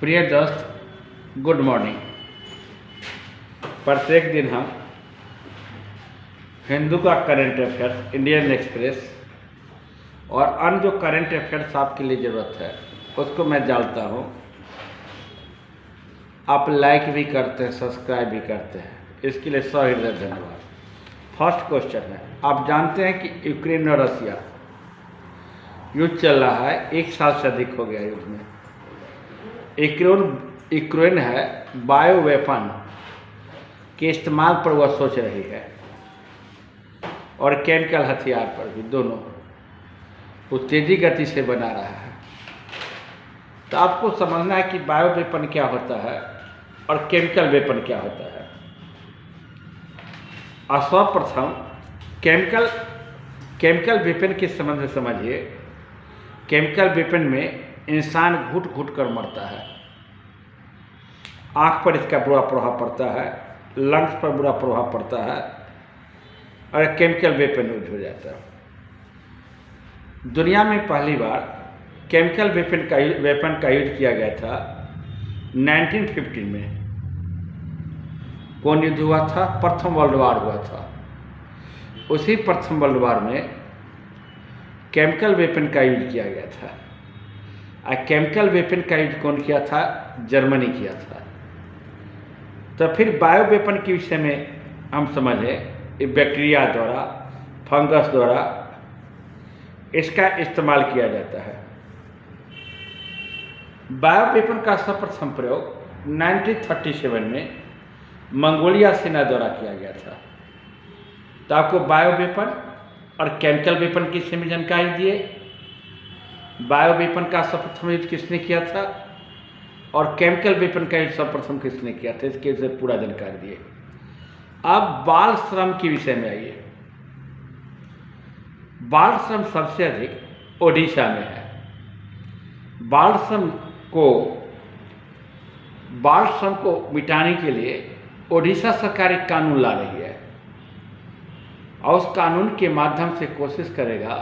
प्रिय दोस्त, good morning. प्रत्येक दिन हम हिंदू का करंट अफेयर्स, इंडियन एक्सप्रेस और अन्य जो करंट अफेयर्स आपके लिए ज़रूरत है उसको मैं डालता हूँ। आप लाइक भी करते हैं, सब्सक्राइब भी करते हैं, इसके लिए 100 हृदय धन्यवाद। फर्स्ट क्वेश्चन है, आप जानते हैं कि यूक्रेन और रसिया युद्ध चल रहा है, 1 साल से अधिक हो गया युद्ध में। यूक्रेन है बायो वेपन के इस्तेमाल पर वह सोच रही है और केमिकल हथियार पर भी, दोनों वो तेजी गति से बना रहा है। तो आपको समझना है कि बायो वेपन क्या होता है और केमिकल वेपन क्या होता है। सर्वप्रथम केमिकल वेपन के संबंध में समझिए। केमिकल वेपन में इंसान घुट घुट कर मरता है, आँख पर इसका बुरा प्रभाव पड़ता है, लंग्स पर बुरा प्रभाव पड़ता है और केमिकल वेपन यूज हो जाता है। दुनिया में पहली बार केमिकल वेपन का यूज किया गया था 1915 में। कौन युद्ध हुआ था? प्रथम वर्ल्ड वार हुआ था। उसी प्रथम वर्ल्ड वार में केमिकल वेपन का यूज किया गया था। केमिकल वेपन का यूज कौन किया था? जर्मनी किया था। तो फिर बायो वेपन के विषय में हम समझें, बैक्टीरिया द्वारा, फंगस द्वारा इसका इस्तेमाल किया जाता है। बायो वेपन का सर्वप्रथम प्रयोग 1937 में मंगोलिया सेना द्वारा किया गया था। तो आपको बायो वेपन और केमिकल वेपन की विषय में जानकारी दिए। बायो वेपन का सर्वप्रथम यूज किसने किया था और केमिकल वेपन का यूज सर्वप्रथम किसने किया था, इसके विषय पूरा जानकारी दिए। अब बाल श्रम के विषय में आइए। बाल श्रम सबसे अधिक ओडिशा में है। बाल श्रम को मिटाने के लिए ओडिशा सरकार एक कानून ला रही है और उस कानून के माध्यम से कोशिश करेगा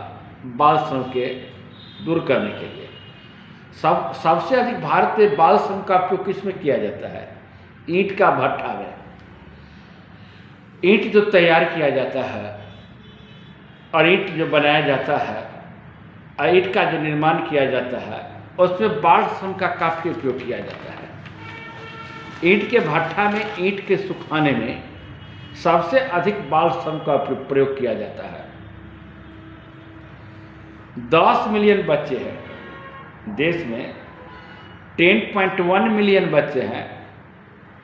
बाल श्रम के दूर करने के लिए। सबसे अधिक भारत में बाल श्रम का उपयोग किसमें किया जाता है? ईंट का भट्ठा में। ईंट जो तैयार किया जाता है और ईंट जो बनाया जाता है और ईंट का जो निर्माण किया जाता है उसमें बाल श्रम का काफ़ी उपयोग किया जाता है। ईंट के भट्ठा में ईंट के सुखाने में सबसे अधिक बाल श्रम का प्रयोग किया जाता है। 10 मिलियन बच्चे हैं देश में, 10.1 मिलियन बच्चे हैं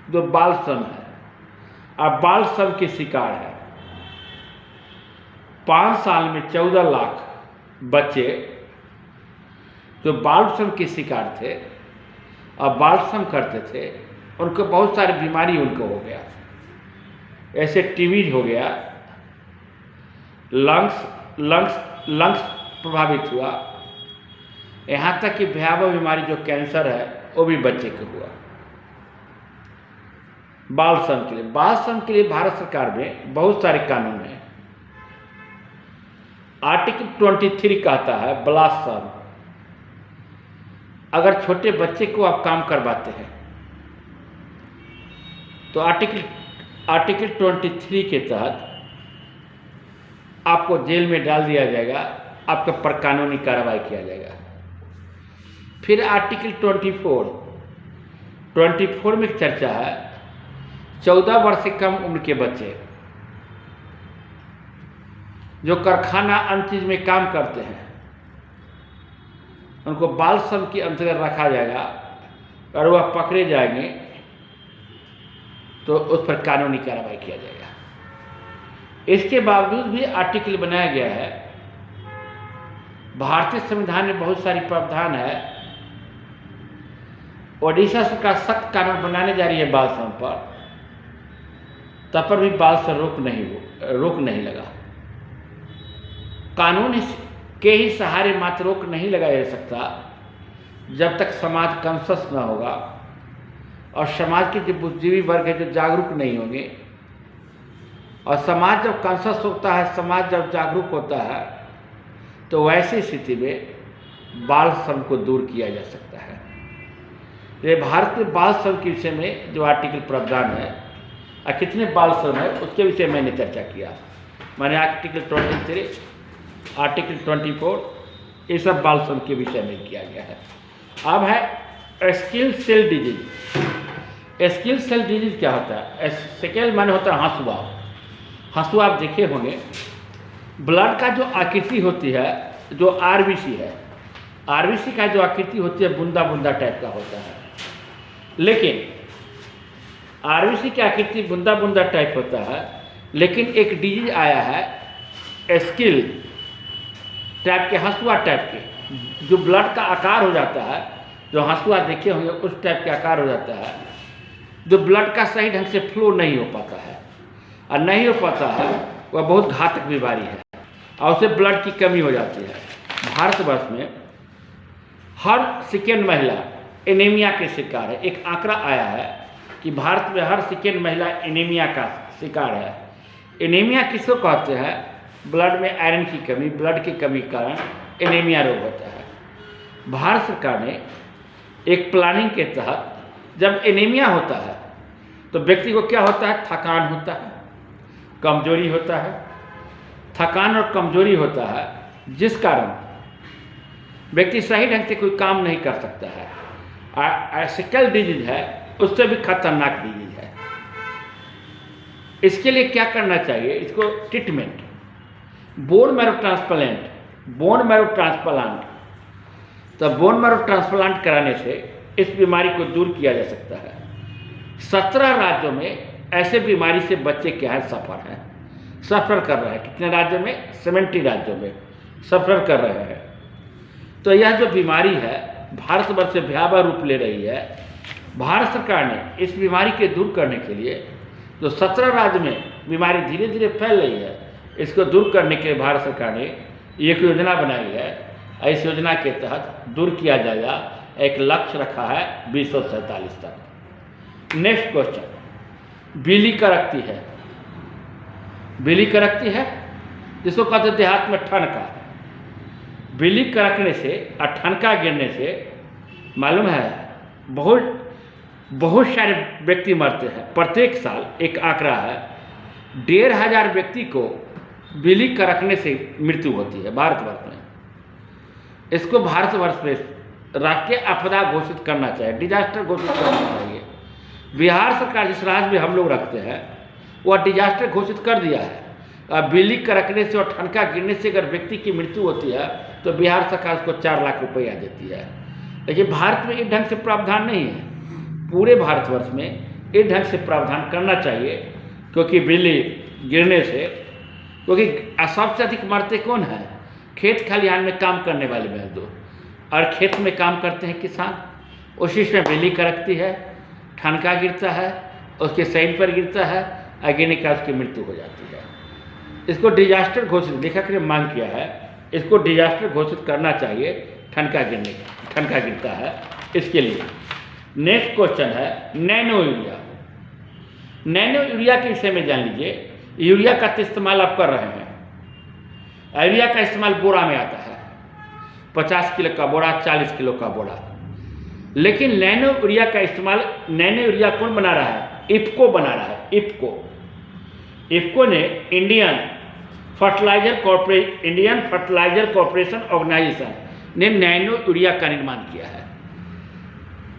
जो बाल श्रम है और बाल श्रम के शिकार है। 5 साल में 14 लाख बच्चे जो बाल श्रम के शिकार थे और बाल श्रम करते थे, उनको बहुत सारी बीमारी उनको हो गया। ऐसे टीबी हो गया, लंग्स प्रभावित हुआ, यहाँ तक कि भयावह बीमारी जो कैंसर है वो भी बच्चे को हुआ। बाल श्रम के लिए भारत सरकार में बहुत सारे कानून हैं। आर्टिकल 23 कहता है बाल श्रम। अगर छोटे बच्चे को आप काम करवाते हैं तो आर्टिकल 23 के तहत आपको जेल में डाल दिया जाएगा, आपके पर कानूनी कार्रवाई किया जाएगा। फिर आर्टिकल 24 में चर्चा है 14 वर्ष से कम उम्र के बच्चे जो कारखाना अन्य चीज में काम करते हैं उनको बाल श्रम के अंतर्गत रखा जाएगा और वह पकड़े जाएंगे तो उस पर कानूनी कार्रवाई किया जाएगा। इसके बावजूद भी आर्टिकल बनाया गया है। भारतीय संविधान में बहुत सारी प्रावधान है। ओडिशा सरकार सख्त कानून बनाने जा रही है बाल श्रम पर, तब पर भी बाल श्रम रोक नहीं लगा। कानून के ही सहारे मात्र रोक नहीं लगाया जा सकता जब तक समाज कॉन्शस न होगा और समाज के जो बुद्धिजीवी वर्ग है जो जागरूक नहीं होंगे। और समाज जब कॉन्शस होता है, समाज जब जागरूक होता है, तो वैसी स्थिति में बाल श्रम को दूर किया जा सकता है। ये भारत में बाल श्रम के विषय में जो आर्टिकल प्रावधान है और कितने बाल श्रम है उसके विषय मैंने चर्चा किया। मैंने आर्टिकल 23, आर्टिकल 24 ये सब बाल श्रम के विषय में किया गया है। अब है sickle cell disease. Sickle cell disease क्या होता है? स्केल माने होता है हंसुआ। हंसुआ आप देखे होंगे, ब्लड का जो आकृति होती है, जो आरबीसी है, आरबीसी का जो आकृति होती है बूंदा बूंदा टाइप का होता है। लेकिन आरबीसी की आकृति बूंदा बूंदा टाइप होता है, लेकिन एक डिजीज आया है स्किल टाइप के, हंसुआ टाइप के, जो ब्लड का आकार हो जाता है, जो हंसुआ देखे होंगे उस टाइप के आकार हो जाता है, जो ब्लड का सही ढंग से फ्लो नहीं हो पाता है, और नहीं हो पाता है वह बहुत घातक बीमारी है और उससे ब्लड की कमी हो जाती है। भारतवर्ष में हर सेकेंड महिला एनीमिया के शिकार है। एक आंकड़ा आया है कि भारत में हर सेकेंड महिला एनीमिया का शिकार है। एनीमिया किसको कहते हैं? ब्लड में आयरन की कमी, ब्लड की कमी के कारण एनीमिया रोग होता है। भारत सरकार ने एक प्लानिंग के तहत जब एनीमिया होता है तो व्यक्ति को क्या होता है? थकान होता है, कमजोरी होता है, थकान और कमजोरी होता है, जिस कारण व्यक्ति सही ढंग से कोई काम नहीं कर सकता है। सिकल डिजीज है, उससे भी खतरनाक डिजीज है। इसके लिए क्या करना चाहिए? इसको treatment, bone marrow transplant, bone marrow transplant, तो बोन मैरो ट्रांसप्लांट कराने से इस बीमारी को दूर किया जा सकता है। 17 राज्यों में ऐसे बीमारी से बच्चे क्या है सफ़र कर रहे हैं। कितने राज्यों में? 70 राज्यों में सफ़र कर रहे हैं। तो यह जो बीमारी है भारतवर्ष से भयावह रूप ले रही है। भारत सरकार ने इस बीमारी के दूर करने के लिए जो 17 राज्य में बीमारी धीरे धीरे फैल रही है, इसको दूर करने के लिए भारत सरकार ने एक योजना बनाई है। इस योजना के तहत दूर किया जाएगा, एक लक्ष्य रखा है 2047 तक। नेक्स्ट क्वेश्चन, बिल्ली करकती है। बिल्ली करकती है जिसको कहते हैं देहात में ठनका। बिल्ली करकने से और ठनका गिरने से मालूम है बहुत सारे व्यक्ति मरते हैं। प्रत्येक साल एक आंकड़ा है 1500 व्यक्ति को बिल्ली करकने से मृत्यु होती है भारतवर्ष में। इसको भारतवर्ष में राष्ट्रीय आपदा घोषित करना चाहिए, डिजास्टर घोषित करना चाहिए। बिहार सरकार जिस राज्य में हम लोग रखते हैं वह डिजास्टर घोषित कर दिया है। बिल्ली करकने से और ठनका गिरने से अगर व्यक्ति की मृत्यु होती है तो बिहार सरकार उसको 4 लाख रुपया देती है। लेकिन भारत में इस ढंग से प्रावधान नहीं है। पूरे भारतवर्ष में इस ढंग से प्रावधान करना चाहिए, क्योंकि बिल्ली गिरने से, क्योंकि सबसे अधिक मरते कौन है? खेत खलिहान में काम करने वाले मजदूर, और खेत में काम करते हैं किसान। उसी में बिल्ली करकती है, ठनका गिरता है, उसके शरीर पर गिरता है, गिरने का उसकी मृत्यु हो जाती है। इसको डिजास्टर घोषित, लेखक ने मांग किया है इसको डिजास्टर घोषित करना चाहिए। ठनका गिरता है इसके लिए। नेक्स्ट क्वेश्चन है नैनो यूरिया। नैनो यूरिया के विषय में जान लीजिए। यूरिया का इस्तेमाल आप कर रहे हैं। यूरिया का इस्तेमाल बोरा में आता है, 50 किलो का बोरा, 40 किलो का बोरा। लेकिन नैनो यूरिया का इस्तेमाल, नैनो यूरिया कौन बना रहा है? इफ्को बना रहा है। इफ्को ने इंडियन फर्टिलाइजर कॉर्पोरेशन ऑर्गेनाइजेशन ने नैनो यूरिया का निर्माण किया है।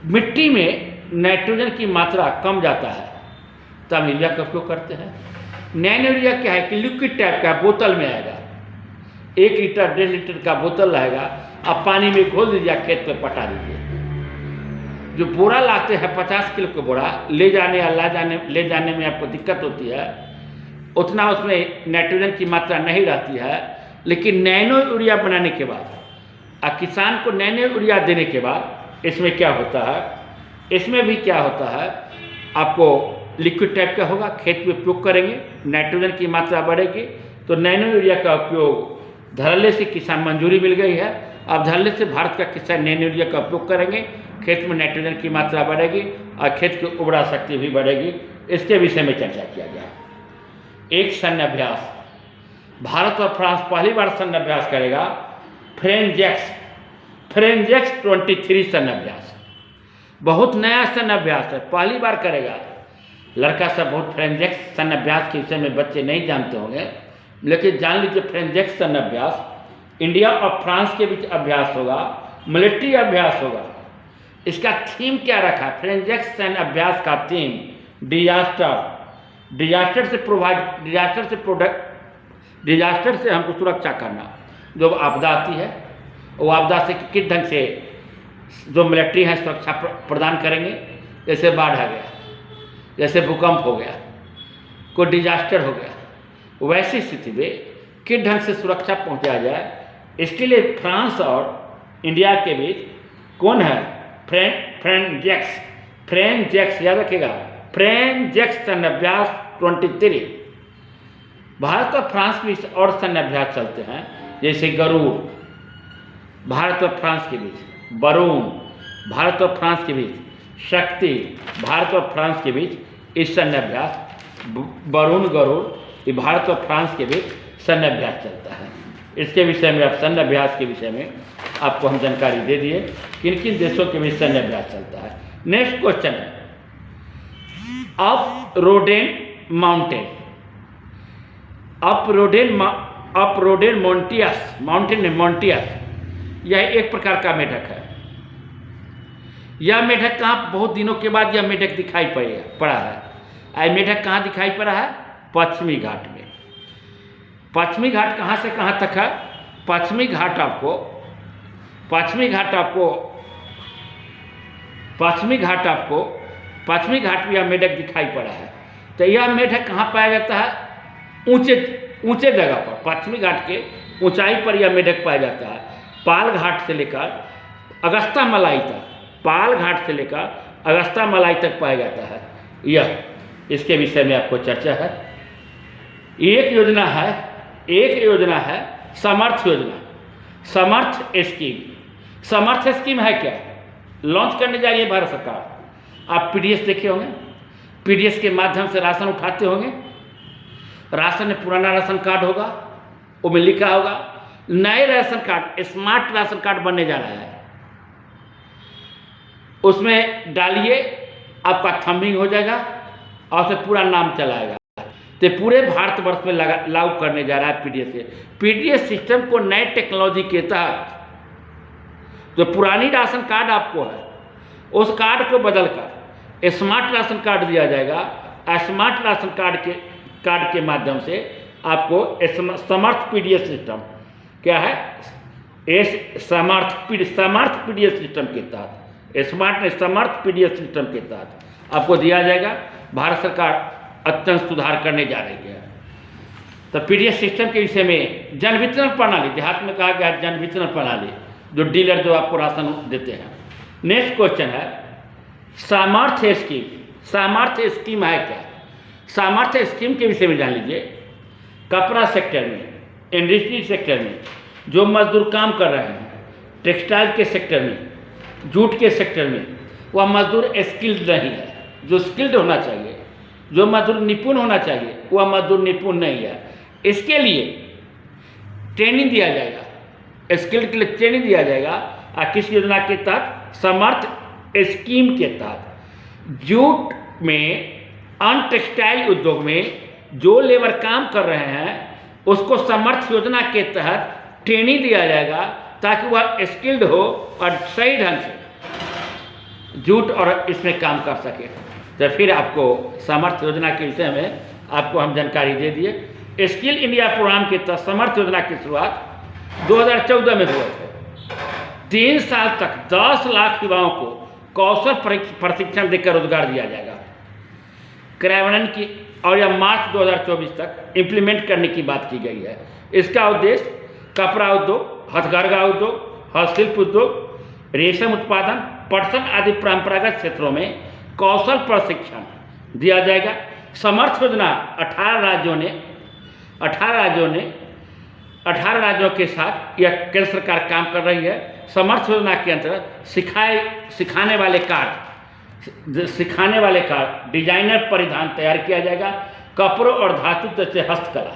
मिट्टी में नाइट्रोजन की मात्रा कम जाता है तब यूरिया का उपयोग करते हैं। नैनो यूरिया क्या है कि लिक्विड टाइप का बोतल में आएगा, 1 लीटर 1.5 लीटर का बोतल रहेगा, आप पानी में घोल दीजिए, खेत पे पटा दीजिए। जो बोरा लाते हैं 50 किलो का बोरा, ले जाने में आपको दिक्कत होती है, उतना उसमें नाइट्रोजन की मात्रा नहीं रहती है। लेकिन नैनो यूरिया बनाने के बाद किसान को नैनो यूरिया देने के बाद इसमें क्या होता है? इसमें भी क्या होता है, आपको लिक्विड टाइप का होगा, खेत में उपयोग करेंगे, नाइट्रोजन की मात्रा बढ़ेगी। तो नैनो यूरिया का उपयोग धड़ल्ले से किसान मंजूरी मिल गई है। अब धड़ल्ले से भारत का किसान नैनो यूरिया का उपयोग करेंगे, खेत में नाइट्रोजन की मात्रा बढ़ेगी और खेत की उर्वरा शक्ति भी बढ़ेगी। इसके विषय में चर्चा किया गया। एक सैन्य अभ्यास, भारत और फ्रांस पहली बार सैन्य अभ्यास करेगा। फ्रेंजेक्स 23 सैन्य अभ्यास। बहुत नया सैन्य अभ्यास है, पहली बार करेगा लड़का सब। बहुत फ्रेंजेक्स सैन्य अभ्यास के विषय में बच्चे नहीं जानते होंगे, लेकिन जान लीजिए फ्रेंजेक्स सैन्य अभ्यास इंडिया और फ्रांस के बीच अभ्यास होगा, मिलिट्री अभ्यास होगा। इसका थीम क्या रखा? फ्रेंजेक्स सैन्य अभ्यास का थीम डिजास्टर से हमको सुरक्षा करना। जो आपदा आती है वो आपदा से किस ढंग से जो मिलिट्री है सुरक्षा प्रदान करेंगे। जैसे बाढ़ आ गया, जैसे भूकंप हो गया, कोई डिजास्टर हो गया, वैसी स्थिति में किस ढंग से सुरक्षा पहुंचाया जाए, इसके लिए फ्रांस और इंडिया के बीच कौन है? फ्रेंजेक्स याद रखिएगा, फ्रेंजेक्स सैन्य अभ्यास 23। भारत और फ्रांस के बीच और सैन्य अभ्यास चलते हैं, जैसे गरुड़ भारत और फ्रांस के बीच, वरुण भारत और फ्रांस के बीच, शक्ति भारत और फ्रांस के बीच इस सैन्य अभ्यास वरुण गरुड़ ये भारत और फ्रांस के बीच सैन्य अभ्यास चलता है। इसके विषय में आप सैन्य अभ्यास के विषय में आपको हम जानकारी दे दिए, किन किन देशों के बीच सैन्य अभ्यास चलता है। नेक्स्ट क्वेश्चन है अप रोडेन मोन्टियस, यह एक प्रकार का मेढक है। यह मेढक कहाँ बहुत दिनों के बाद यह मेढक दिखाई पड़ा है। यह मेढक कहाँ दिखाई पड़ा है? पश्चिमी घाट में। पश्चिमी घाट कहाँ से कहाँ तक है? पश्चिमी घाट में यह मेढक दिखाई पड़ा है। तो यह मेढक कहाँ पाया जाता है? ऊंचे जगह पर, पश्चिमी घाट के ऊंचाई पर यह मेढक पाया जाता है। पाल घाट से लेकर अगस्ता मलाई तक पाया जाता है। यह इसके विषय में आपको चर्चा है। एक योजना है समर्थ योजना, समर्थ स्कीम है क्या? लॉन्च करने जा रही है भारत सरकार। आप पीडीएस देखे होंगे, पीडीएस के माध्यम से राशन उठाते होंगे। राशन में पुराना राशन कार्ड होगा, उसमें लिखा होगा नए ration card, smart ration card बनने जा रहा है। उसमें डालिए, आपका थंबिंग हो जाएगा और उसे पूरा नाम चलाएगा। तो पूरे भारतवर्ष में लागू करने जा रहा है पीडीएस सिस्टम को। नए टेक्नोलॉजी के तहत जो पुरानी राशन कार्ड आपको है, उस कार्ड को बदलकर स्मार्ट राशन कार्ड दिया जाएगा। स्मार्ट राशन कार्ड के माध्यम से आपको समर्थ पीडीएस सिस्टम क्या है? समर्थ पीडीएस सिस्टम के तहत, समर्थ पीडीएस सिस्टम के तहत आपको दिया जाएगा। भारत सरकार अत्यंत सुधार करने जा रही है। तो पीडीएस सिस्टम के विषय में जन वितरण प्रणाली, देहात में कहा गया जन वितरण प्रणाली, जो डीलर जो आपको राशन देते हैं। नेक्स्ट क्वेश्चन है सामर्थ्य स्कीम है क्या? सामर्थ्य स्कीम के विषय में जान लीजिए। कपड़ा सेक्टर में, इंडस्ट्री सेक्टर में जो मजदूर काम कर रहे हैं, टेक्सटाइल के सेक्टर में, जूट के सेक्टर में, वह मजदूर स्किल्ड नहीं है। जो स्किल्ड होना चाहिए, जो मजदूर निपुण होना चाहिए, वह मजदूर निपुण नहीं है। इसके लिए ट्रेनिंग दिया जाएगा, स्किल्ड के लिए ट्रेनिंग दिया जाएगा। और किस योजना के तहत? समर्थ स्कीम के तहत। जूट में, अन्य टेक्सटाइल उद्योग में जो लेबर काम कर रहे हैं, उसको समर्थ योजना के तहत ट्रेनिंग दिया जाएगा, ताकि वह स्किल्ड हो और सही ढंग से जूट और इसमें काम कर सके। तो फिर आपको समर्थ योजना के विषय में आपको हम जानकारी दे दिए। स्किल इंडिया प्रोग्राम के तहत समर्थ योजना की शुरुआत 2014 में हुआ है। 3 साल तक 10 लाख युवाओं को कौशल प्रशिक्षण देकर रोजगार दिया जाएगा। क्रियान्वयन की और यह मार्च 2024 तक इम्प्लीमेंट करने की बात की गई है। इसका उद्देश्य कपड़ा उद्योग, हथकरघा उद्योग, हस्तशिल्प उद्योग, रेशम उत्पादन, पटसन आदि परंपरागत क्षेत्रों में कौशल प्रशिक्षण दिया जाएगा। समर्थ योजना 18 राज्यों के साथ यह केंद्र सरकार काम कर रही है। समर्थ योजना के अंतर्गत सिखाने वाले कार्ड डिजाइनर परिधान तैयार किया जाएगा। कपड़ों और धातु जैसे हस्तकला।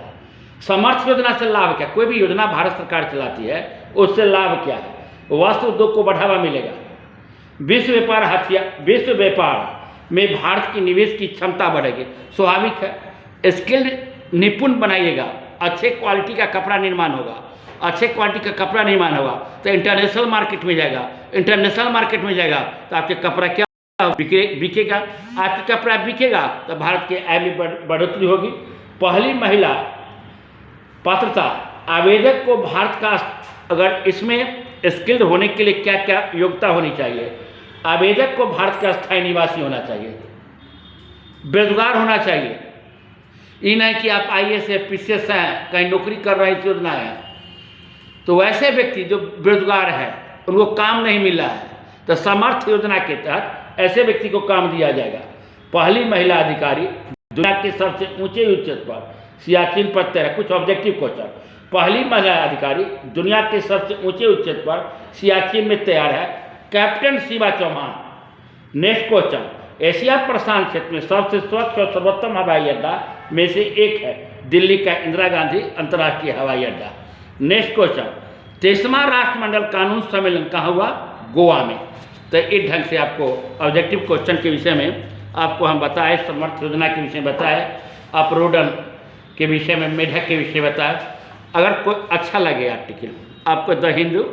समर्थ योजना से लाभ क्या? कोई भी योजना भारत सरकार चलाती है, उससे लाभ क्या है? वस्त्र उद्योग को बढ़ावा मिलेगा, विश्व व्यापार में भारत की निवेश की क्षमता बढ़ेगी। स्वाभाविक है, स्किल्ड निपुण बनाइएगा, अच्छे क्वालिटी का कपड़ा निर्माण होगा, अच्छे क्वालिटी का कपड़ा निर्माण होगा तो इंटरनेशनल मार्केट में जाएगा, इंटरनेशनल मार्केट में जाएगा तो आपके कपड़ा क्या बिकेगा, आपके कपड़ा बिकेगा तो भारत के आय में बढ़ोतरी होगी। पहली महिला पात्रता, आवेदक को भारत का, अगर इसमें स्किल्ड होने के लिए क्या क्या योग्यता होनी चाहिए, आवेदक को भारत का स्थायी निवासी होना चाहिए, बेरोजगार होना चाहिए। ये नहीं कि आप IAS है, PCS हैं, कहीं नौकरी कर रहे हैं, योजना है, तो वैसे व्यक्ति जो बेरोजगार है, उनको काम नहीं मिल रहा है, तो समर्थ योजना के तहत ऐसे व्यक्ति को काम दिया जाएगा। पहली महिला अधिकारी, दुनिया के सबसे ऊंचे उच्च पर सियाचिन पर तैनात, कुछ ऑब्जेक्टिव क्वेश्चन। पहली महिला अधिकारी दुनिया के सबसे ऊंचे उच्च पर सियाचिन में तैयार है, captain Shiva Chauhan. Next question, Asia प्रशांत क्षेत्र में सबसे स्वच्छ और सर्वोत्तम हवाई अड्डा में से एक है दिल्ली का इंदिरा गांधी अंतर्राष्ट्रीय हवाई अड्डा। नेक्स्ट क्वेश्चन, 23वां राष्ट्रमंडल कानून सम्मेलन कहाँ हुआ? गोवा में। तो इस ढंग से आपको ऑब्जेक्टिव क्वेश्चन के विषय में आपको हम बताए, समर्थ योजना के विषय में बताए, अपरोडन के विषय में, मेढक के विषय बताए। अगर कोई अच्छा लगे आर्टिकल आपको, द हिंदू,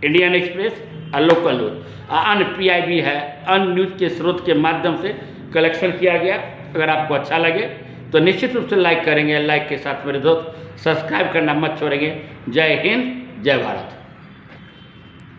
इंडियन एक्सप्रेस और लोकल न्यूज, अन्य PIB है, अन्य न्यूज के स्रोत के माध्यम से कलेक्शन किया गया। अगर आपको अच्छा लगे तो निश्चित रूप से लाइक करेंगे, लाइक के साथ मेरे दोस्त सब्सक्राइब करना मत छोड़ेंगे। जय हिंद, जय भारत।